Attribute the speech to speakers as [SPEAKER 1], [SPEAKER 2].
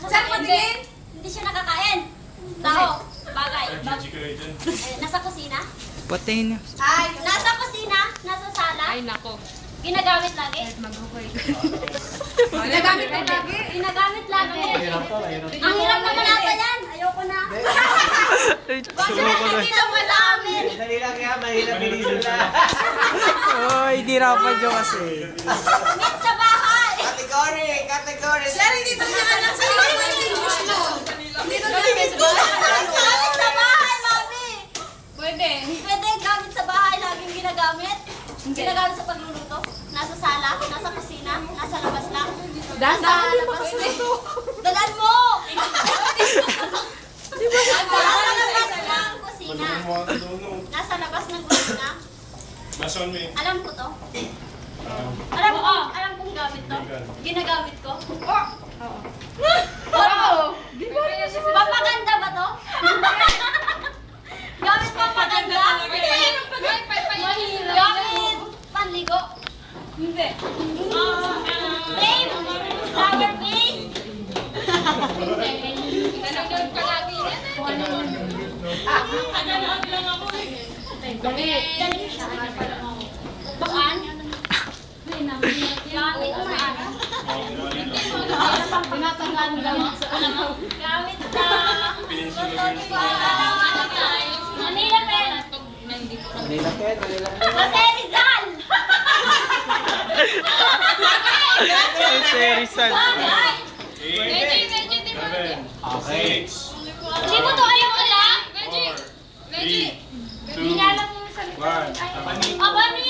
[SPEAKER 1] Sir, patingin! Hindi siya nakakain. Tao. Bagay. Nasa kusina?
[SPEAKER 2] Patayin niyo.
[SPEAKER 1] Ay, nasa kusina? Nasa sala?
[SPEAKER 3] Ay, nako.
[SPEAKER 1] Ginagamit lagi?
[SPEAKER 3] Maghukoy.
[SPEAKER 1] Ginagamit lagi? Ginagamit lagi. Ang hirap naman ata yan. Ayoko na. Basta nakikita mo sa amin.
[SPEAKER 4] Dali lang yan, mahirap bilisan na.
[SPEAKER 2] Oh, hindi rapat yung kasi.
[SPEAKER 1] Meet sa bahay.
[SPEAKER 4] Category!
[SPEAKER 1] Sir, hindi to niya alam sa English mo. Hindi to niya gamit sa bahay, mami.
[SPEAKER 3] Pwede.
[SPEAKER 1] Pwede gamit sa bahay, laging ginagamit. Ginagamit sa pagluluto. Nasa sala, nasa kusina, nasa labas lang. Nasa labas lang. Dalan mo! Nasa labas ng kusina. Nasa labas ng kusina. Alam ko to. Alam kong gamit to. Ginagamit ko.
[SPEAKER 3] Oo.
[SPEAKER 1] Papaganda ba to? Gamit papaganda? Gamit panligo?
[SPEAKER 3] Hindi.
[SPEAKER 1] Frame? Flower vase?
[SPEAKER 3] Nanonood ka lagi yan. Nanonood lang ako eh.
[SPEAKER 1] Baan? Gamit saan?
[SPEAKER 3] Tinatanggal lang sa
[SPEAKER 1] Gamit sa... Manila pen?
[SPEAKER 4] Manila Pen.
[SPEAKER 1] Jose Rizal!
[SPEAKER 2] Jose Rizal.
[SPEAKER 1] Bagay!
[SPEAKER 3] Veggie, di ba?
[SPEAKER 4] Okay.
[SPEAKER 1] Hindi mo to ayaw ko lang?
[SPEAKER 3] Veggie.
[SPEAKER 1] Hindi nga alam yung salita. Abani!